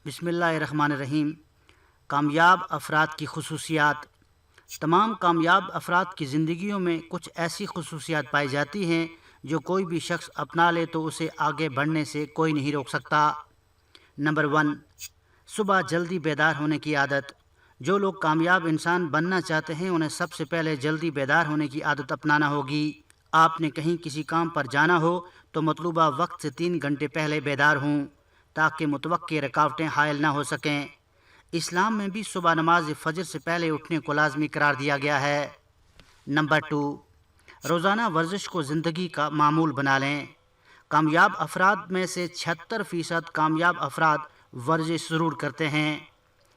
بسم اللہ الرحمن الرحیم۔ کامیاب افراد کی خصوصیات۔ تمام کامیاب افراد کی زندگیوں میں کچھ ایسی خصوصیات پائی جاتی ہیں جو کوئی بھی شخص اپنا لے تو اسے آگے بڑھنے سے کوئی نہیں روک سکتا۔ نمبر 1، صبح جلدی بیدار ہونے کی عادت۔ جو لوگ کامیاب انسان بننا چاہتے ہیں انہیں سب سے پہلے جلدی بیدار ہونے کی عادت اپنانا ہوگی۔ آپ نے کہیں کسی کام پر جانا ہو تو مطلوبہ وقت سے 3 گھنٹے پہلے بیدار ہوں تاکہ متوقع رکاوٹیں حائل نہ ہو سکیں۔ اسلام میں بھی صبح نماز فجر سے پہلے اٹھنے کو لازمی قرار دیا گیا ہے۔ نمبر 2، روزانہ ورزش کو زندگی کا معمول بنا لیں۔ کامیاب افراد میں سے 76% کامیاب افراد ورزش ضرور کرتے ہیں۔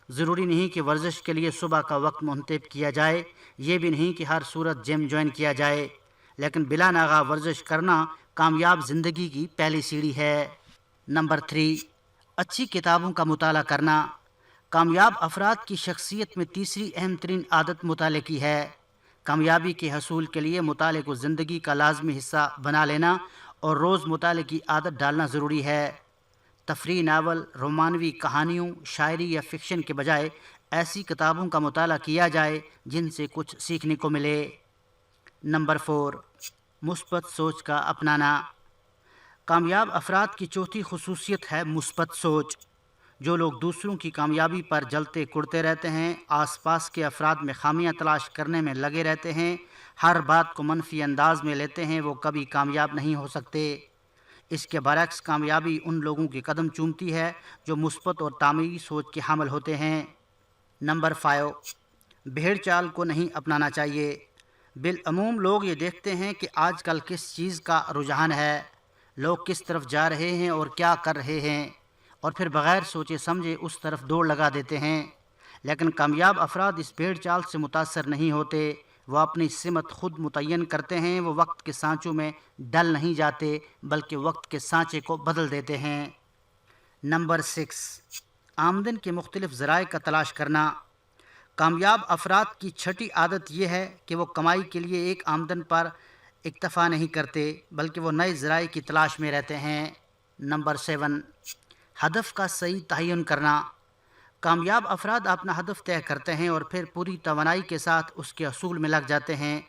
ضروری نہیں کہ ورزش کے لیے صبح کا وقت منتخب کیا جائے، یہ بھی نہیں کہ ہر صورت جم جوائن کیا جائے، لیکن بلا ناغہ ورزش کرنا کامیاب زندگی کی پہلی سیڑھی ہے۔ نمبر 3، اچھی کتابوں کا مطالعہ کرنا۔ کامیاب افراد کی شخصیت میں تیسری اہم ترین عادت مطالعے کی ہے۔ کامیابی کے حصول کے لیے مطالعے کو زندگی کا لازمی حصہ بنا لینا اور روز مطالعے کی عادت ڈالنا ضروری ہے۔ تفریحی ناول، رومانوی کہانیوں، شاعری یا فکشن کے بجائے ایسی کتابوں کا مطالعہ کیا جائے جن سے کچھ سیکھنے کو ملے۔ نمبر 4، مثبت سوچ کا اپنانا۔ کامیاب افراد کی چوتھی خصوصیت ہے مثبت سوچ۔ جو لوگ دوسروں کی کامیابی پر جلتے کڑتے رہتے ہیں، آس پاس کے افراد میں خامیاں تلاش کرنے میں لگے رہتے ہیں، ہر بات کو منفی انداز میں لیتے ہیں، وہ کبھی کامیاب نہیں ہو سکتے۔ اس کے برعکس کامیابی ان لوگوں کے قدم چومتی ہے جو مثبت اور تعمیری سوچ کے حامل ہوتے ہیں۔ نمبر 5، بھیڑ چال کو نہیں اپنانا چاہیے۔ بالعموم لوگ یہ دیکھتے ہیں کہ آج کل کس چیز کا رجحان ہے، لوگ کس طرف جا رہے ہیں اور کیا کر رہے ہیں، اور پھر بغیر سوچے سمجھے اس طرف دوڑ لگا دیتے ہیں۔ لیکن کامیاب افراد اس بھیڑ چال سے متاثر نہیں ہوتے، وہ اپنی سمت خود متعین کرتے ہیں، وہ وقت کے سانچوں میں ڈل نہیں جاتے بلکہ وقت کے سانچے کو بدل دیتے ہیں۔ نمبر 6، آمدن کے مختلف ذرائع کا تلاش کرنا۔ کامیاب افراد کی چھٹی عادت یہ ہے کہ وہ کمائی کے لیے ایک آمدن پر اکتفا نہیں کرتے بلکہ وہ نئے ذرائع کی تلاش میں رہتے ہیں۔ نمبر 7، ہدف کا صحیح تعین کرنا۔ کامیاب افراد اپنا ہدف طے کرتے ہیں اور پھر پوری توانائی کے ساتھ اس کے حصول میں لگ جاتے ہیں۔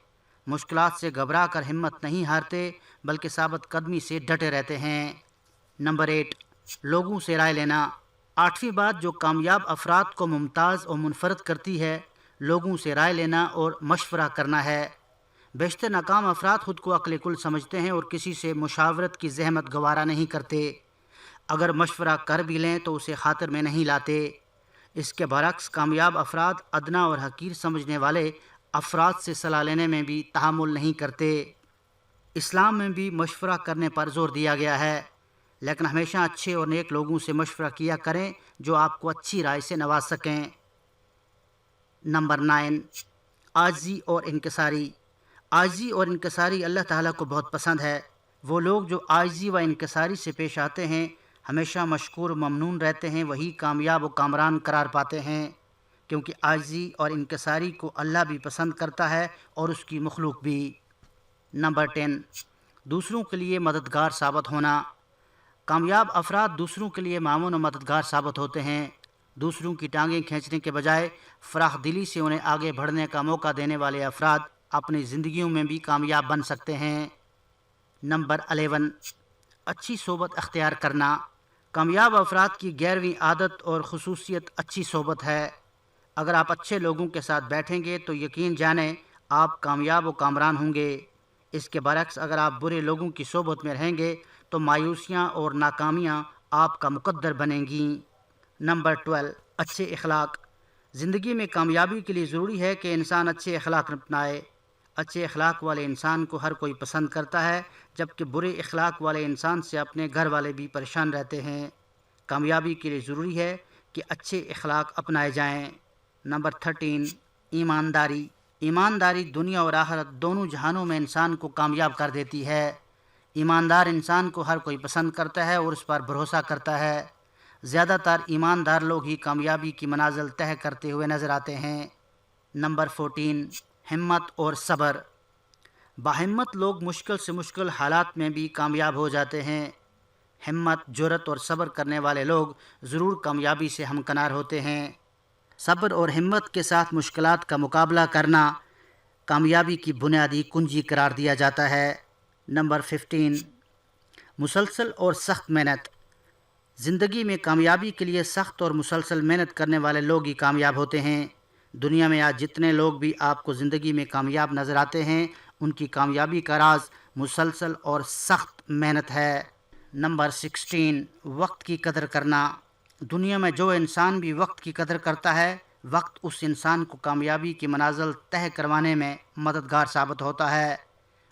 مشکلات سے گھبرا کر ہمت نہیں ہارتے بلکہ ثابت قدمی سے ڈٹے رہتے ہیں۔ نمبر 8، لوگوں سے رائے لینا۔ 8ویں بات جو کامیاب افراد کو ممتاز اور منفرد کرتی ہے، لوگوں سے رائے لینا اور مشورہ کرنا ہے۔ بیشتر ناکام افراد خود کو عقل کل سمجھتے ہیں اور کسی سے مشاورت کی زحمت گوارا نہیں کرتے۔ اگر مشورہ کر بھی لیں تو اسے خاطر میں نہیں لاتے۔ اس کے برعکس کامیاب افراد ادنا اور حقیر سمجھنے والے افراد سے صلاح لینے میں بھی تحمل نہیں کرتے۔ اسلام میں بھی مشورہ کرنے پر زور دیا گیا ہے، لیکن ہمیشہ اچھے اور نیک لوگوں سے مشورہ کیا کریں جو آپ کو اچھی رائے سے نواز سکیں۔ نمبر 9، عاجزی اور انکساری۔ عاجزی اور انکساری اللہ تعالیٰ کو بہت پسند ہے۔ وہ لوگ جو عاجزی و انکساری سے پیش آتے ہیں، ہمیشہ مشکور و ممنون رہتے ہیں، وہی کامیاب و کامران قرار پاتے ہیں، کیونکہ عاجزی اور انکساری کو اللہ بھی پسند کرتا ہے اور اس کی مخلوق بھی۔ نمبر 10، دوسروں کے لیے مددگار ثابت ہونا۔ کامیاب افراد دوسروں کے لیے معاون و مددگار ثابت ہوتے ہیں۔ دوسروں کی ٹانگیں کھینچنے کے بجائے فراخ دلی سے انہیں آگے بڑھنے کا موقع دینے والے افراد اپنی زندگیوں میں بھی کامیاب بن سکتے ہیں۔ نمبر 11، اچھی صحبت اختیار کرنا۔ کامیاب افراد کی 11ویں عادت اور خصوصیت اچھی صحبت ہے۔ اگر آپ اچھے لوگوں کے ساتھ بیٹھیں گے تو یقین جانیں آپ کامیاب و کامران ہوں گے۔ اس کے برعکس اگر آپ برے لوگوں کی صحبت میں رہیں گے تو مایوسیاں اور ناکامیاں آپ کا مقدر بنیں گی۔ نمبر 12، اچھے اخلاق۔ زندگی میں کامیابی کے لیے ضروری ہے کہ انسان اچھے اخلاق اپنائے۔ اچھے اخلاق والے انسان کو ہر کوئی پسند کرتا ہے، جبکہ برے اخلاق والے انسان سے اپنے گھر والے بھی پریشان رہتے ہیں۔ کامیابی کے لیے ضروری ہے کہ اچھے اخلاق اپنائے جائیں۔ نمبر 13، ایمانداری۔ ایمانداری دنیا اور آخرت دونوں جہانوں میں انسان کو کامیاب کر دیتی ہے۔ ایماندار انسان کو ہر کوئی پسند کرتا ہے اور اس پر بھروسہ کرتا ہے۔ زیادہ تر ایماندار لوگ ہی کامیابی کی منازل طے کرتے ہوئے نظر آتے ہیں۔ نمبر 14، ہمت اور صبر۔ باہمت لوگ مشکل سے مشکل حالات میں بھی کامیاب ہو جاتے ہیں۔ ہمت، جرأت اور صبر کرنے والے لوگ ضرور کامیابی سے ہمکنار ہوتے ہیں۔ صبر اور ہمت کے ساتھ مشکلات کا مقابلہ کرنا کامیابی کی بنیادی کنجی قرار دیا جاتا ہے۔ نمبر 15، مسلسل اور سخت محنت۔ زندگی میں کامیابی کے لیے سخت اور مسلسل محنت کرنے والے لوگ ہی کامیاب ہوتے ہیں۔ دنیا میں آج جتنے لوگ بھی آپ کو زندگی میں کامیاب نظر آتے ہیں، ان کی کامیابی کا راز مسلسل اور سخت محنت ہے۔ نمبر 16، وقت کی قدر کرنا۔ دنیا میں جو انسان بھی وقت کی قدر کرتا ہے، وقت اس انسان کو کامیابی کی منازل طے کروانے میں مددگار ثابت ہوتا ہے،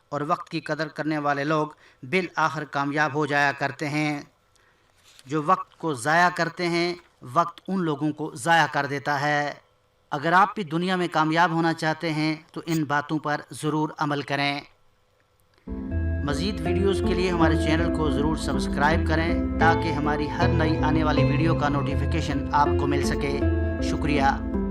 اور وقت کی قدر کرنے والے لوگ بالآخر کامیاب ہو جایا کرتے ہیں۔ جو وقت کو ضائع کرتے ہیں، وقت ان لوگوں کو ضائع کر دیتا ہے۔ اگر آپ بھی دنیا میں کامیاب ہونا چاہتے ہیں تو ان باتوں پر ضرور عمل کریں۔ مزید ویڈیوز کے لیے ہمارے چینل کو ضرور سبسکرائب کریں تاکہ ہماری ہر نئی آنے والی ویڈیو کا نوٹیفیکیشن آپ کو مل سکے۔ شکریہ۔